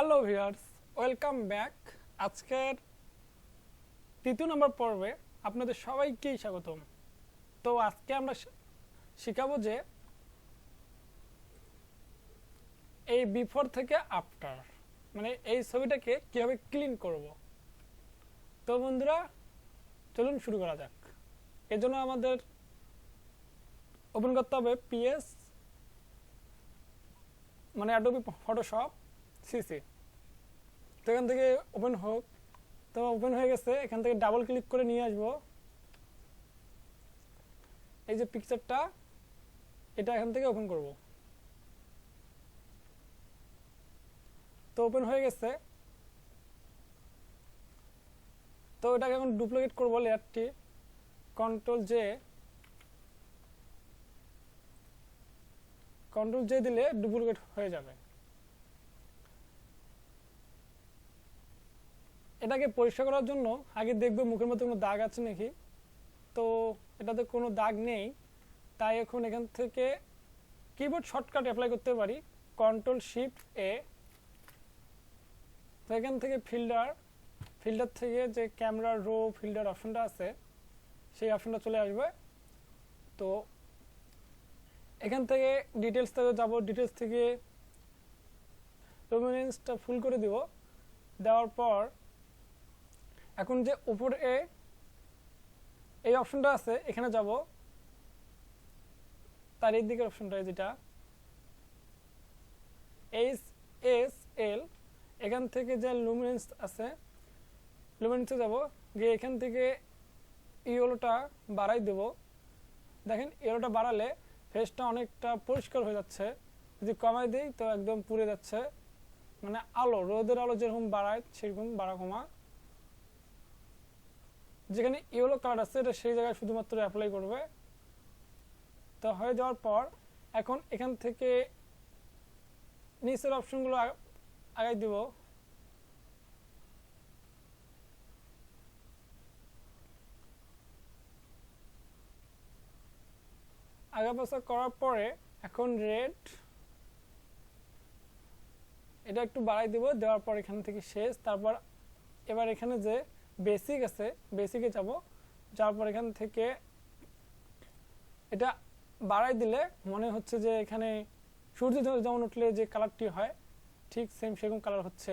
Hello viewers, welcome back. আজকের তৃতীয় নম্বর পর্বে আপনাদের সবাইকেই স্বাগতম। তো আজকে আমরা শিখাবো যে এই বিফোর থেকে আফটার, মানে এই ছবিটাকে কিভাবে ক্লিন করব। তো বন্ধুরা, চলুন শুরু করা যাক। এর জন্য আমাদের ওপেন করতে হবে পিএস, মানে অ্যাডোবি ফটোশপ সিসি। তো এখান থেকে ওপেন হোক। তো ওপেন হয়ে গেছে, এখান থেকে ডাবল ক্লিক করে নিয়ে আসবো এই যে পিকচারটা, এটা এখান থেকে ওপেন করব। তো ওপেন হয়ে গেছে। তো এটাকে এখন ডুপ্লিকেট করব লেয়ারটি, কন্ট্রোল জে দিলে ডুপ্লিকেট হয়ে যাবে। এটাকে পরিষ্কার করার জন্য আগে দেখবে মুখের মধ্যে কোনো দাগ আছে নাকি। তো এটাতে কোনো দাগ নেই, তাই এখন এখান থেকে কিবোর্ড শর্টকাট অ্যাপ্লাই করতে পারি, কন্ট্রোল শিফট এ। তো এখান থেকে ফিল্টার থেকে যে ক্যামেরা রো ফিল্টার অপশনটা আছে, সেই অপশনটা চলে আসবে। তো এখান থেকে ডিটেলস থেকে যাব, ডিটেলস থেকে লুমিনেন্সটা ফুল করে দিব। দেওয়ার পর এখন যে উপরে এই অপশনটা আছে, এখানে যাব, তার এই দিকের অপশনটা যেটা HSL, এখান থেকে যে লুমিনেন্স আছে, লুমিনেন্সে যাব, গিয়ে এখান থেকে ইয়েলোটা বাড়াই দেব। দেখেন ইয়েলোটা বাড়ালে ফেসটা অনেকটা পরিষ্কার হয়ে যাচ্ছে। যদি কমাই দিই তো একদম পুড়ে যাচ্ছে, মানে আলো, রোদের আলো যেরকম বাড়ায় সেরকম বাড়া কমা। যেখানে ইয়েলো কালার আছে এটা সেই জায়গায় শুধুমাত্র অ্যাপ্লাই করবে। তো হয়ে যাওয়ার পর এখন এখান থেকে নিচের অপশনগুলো আগাই দিব। আগাপাশা করার পরে এখন রেড এটা একটু বাড়াই দিব। দেওয়ার পর এখান থেকে শেষ। তারপর এবার এখানে যে বেসিক আছে, বেসিকে যাব, যাওয়ার পর এখান থেকে এটা বাড়াই দিলে মনে হচ্ছে যে এখানে সূর্য যেমন উঠলে যে কালারটি হয় ঠিক সেম সেরকম কালার হচ্ছে।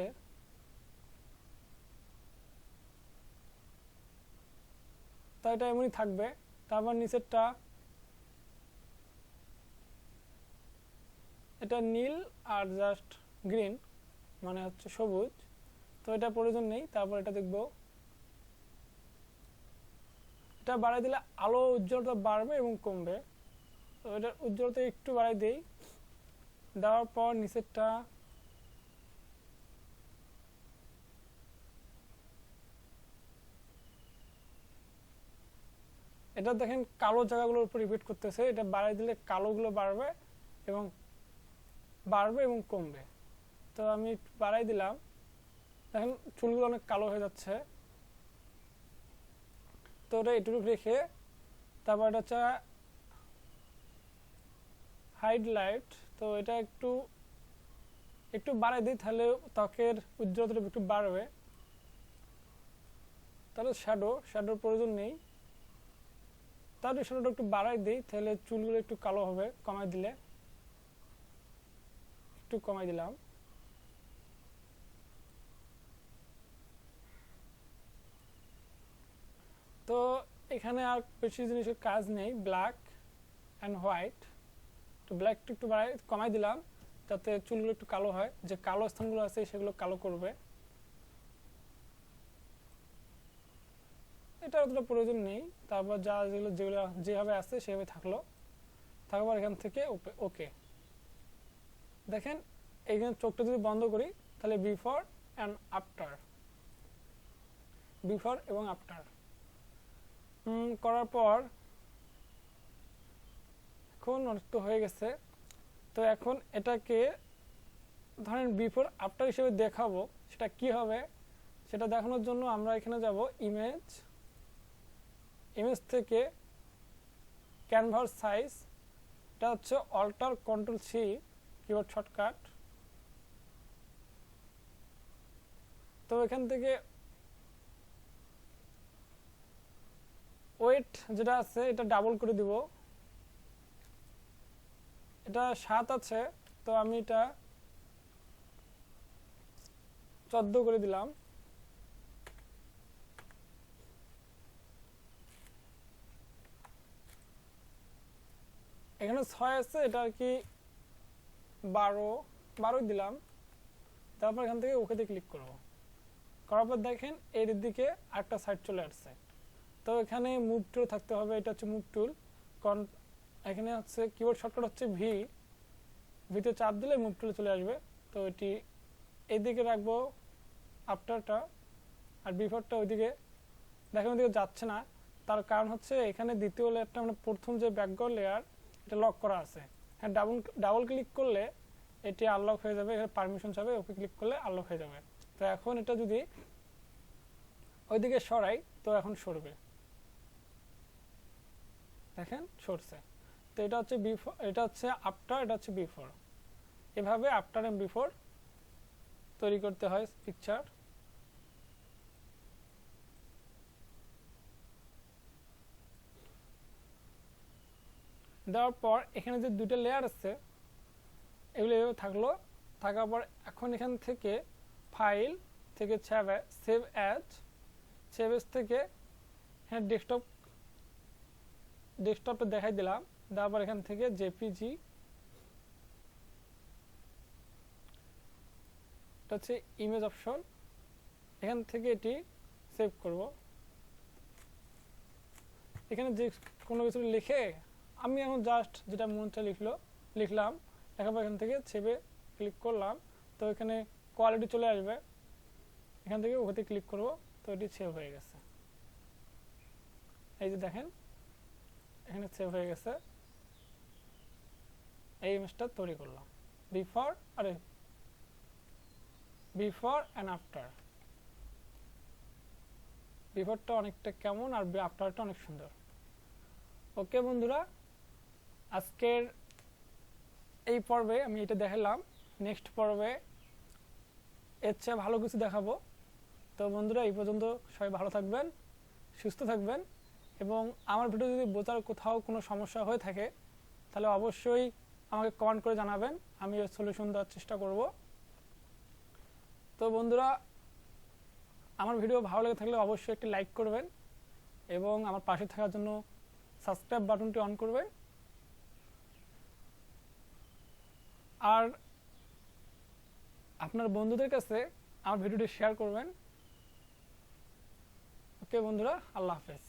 তো এটা এমনই থাকবে। তারপর নিচেরটা এটা নীল আর জাস্ট গ্রিন, মানে হচ্ছে সবুজ। তো এটা প্রয়োজন নেই। তারপর এটা দেখব, এটা বাড়াই দিলে আলো উজ্জ্বলতা বাড়বে এবং কমবে। তো এটার উজ্জ্বলতা একটু বাড়াই দেই। দেওয়ার পর নিচেরটা এটা দেখেন কালো জায়গাগুলোর উপর রিপিট করতেছে, এটা বাড়াই দিলে কালোগুলো বাড়বে এবং কমবে। তো আমি বাড়াই দিলাম, দেখেন চুলগুলো অনেক কালো হয়ে যাচ্ছে। তো ওটা এটুকু রেখে তারপর এটা হচ্ছে হাইলাইট। তো এটা একটু বাড়াই দিই, তাহলে ত্বকের উজ্জ্বলতাটা একটু বাড়বে। তাহলে শ্যাডোর প্রয়োজন নেই। তাহলে শ্যাডোটা একটু বাড়াই দিই, তাহলে চুলগুলো একটু কালো হবে। কমাই দিলে একটু কমাই দিলাম। তো এখানে আর বেশি জিনিসের কাজ নেই, ব্ল্যাক অ্যান্ড হোয়াইট। তো ব্ল্যাকটা একটু কমাই দিলাম যাতে চুলগুলো একটু কালো হয়, যে কালো স্থানগুলো আছে সেগুলো কালো করবে। এটা অতটা প্রয়োজন নেই। তারপর যেগুলো যেভাবে আছে সেভাবে থাকার পর এখান থেকে ওকে। দেখেন এইখানে চোখটা যদি বন্ধ করি তাহলে বিফোর এবং আফটার করার পর এখন অনেক তো হয়ে গেছে। তো এখন এটাকে ধরেন বিফোর আফটার হিসেবে দেখাবো, সেটা কি হবে সেটা দেখানোর জন্য আমরা এখানে যাব ইমেজ থেকে ক্যানভাস সাইজ, এটা হচ্ছে alt control C keyboard shortcut. এখান থেকে ওয়েট যেটা আছে এটা ডাবল করে দিব, এটা 7 আছে তো আমি এটা 14 করে দিলাম। এখানে 6 আছে, এটা আর কি 12 দিলাম। তারপর এখান থেকে ওকেতে ক্লিক করব, করার পর দেখেন এর দিকে আরেকটা সাইড চলে আসছে। তো এখানে মুভ টুল থাকতে হবে, এটা হচ্ছে মুভ টুল। কারণ এখানে হচ্ছে কিবোর্ড শর্টকাট হচ্ছে ভিতে চাপ দিলে মুভ টুলে চলে আসবে। তো এটি এইদিকে রাখবো আফটারটা, আর বিফোরটা ওইদিকে। দেখেন ওইদিকে যাচ্ছে না, তার কারণ হচ্ছে এখানে দ্বিতীয় লেয়ারটা মানে প্রথম যে ব্যাকগ্রাউন্ড লেয়ার এটা লক করা আছে। হ্যাঁ, ডাবল ক্লিক করলে এটি আনলক হয়ে যাবে, এখানে পারমিশন চাবে, ওকে ক্লিক করলে আনলক হয়ে যাবে। তো এখন এটা যদি ওইদিকে সরাই তো এখন সরবে, দেখেন সরছে। তো এটা হচ্ছে বিফোর, এটা হচ্ছে আফটার, এটা হচ্ছে বিফোর। এভাবে আফটার এন্ড বিফোর তৈরি করতে হয় পিকচার। দেওয়ার পর এখানে যে দুটো লেয়ার আছে এগুলো এভাবে থাকলো। থাকার পর এখন এখান থেকে ফাইল থেকে সেভ অ্যাজ থেকে হ্যাঁ ডেস্কটপে দেখাই দিলাম। দেওয়ার পর এখান থেকে জেপিজি, এটা হচ্ছে ইমেজ অপশন, এখান থেকে এটি সেভ করব। এখানে যে কোনো কিছু লিখে আমি এখন জাস্ট যেটা মনটা লিখলাম, লেখার পর এখান থেকে সেভে ক্লিক করলাম। তো এখানে কোয়ালিটি চলে আসবে, এখান থেকে ওতে ক্লিক করব, তো এটি সেভ হয়ে গেছে। এই যে দেখেন এখানে সেভ হয়ে গেছে। এই ইমেজটা তৈরি করলাম বিফোর অ্যান্ড আফটার। বিফোরটা অনেকটা কেমন আর আফটারটা অনেক সুন্দর। ওকে বন্ধুরা, আজকের এই পর্বে আমি এটা দেখালাম, নেক্সট পর্বে এর চেয়ে ভালো কিছু দেখাবো। তো বন্ধুরা এই পর্যন্ত সবাই ভালো থাকবেন, সুস্থ থাকবেন, এবং আমার ভিডিও যদি বোঝার কোথাও কোনো সমস্যা হয়ে থাকে তাহলে অবশ্যই আমাকে কমেন্ট করে জানাবেন, আমি এর সলিউশন দেওয়ার চেষ্টা করব। তো বন্ধুরা আমার ভিডিও ভালো লেগে থাকলে অবশ্যই একটি লাইক করবেন এবং আমার পাশে থাকার জন্য সাবস্ক্রাইব বাটনটি অন করবেন। আর আপনার বন্ধুদের কাছে আমার ভিডিওটি শেয়ার করবেন। ওকে বন্ধুরা, আল্লাহ হাফেজ।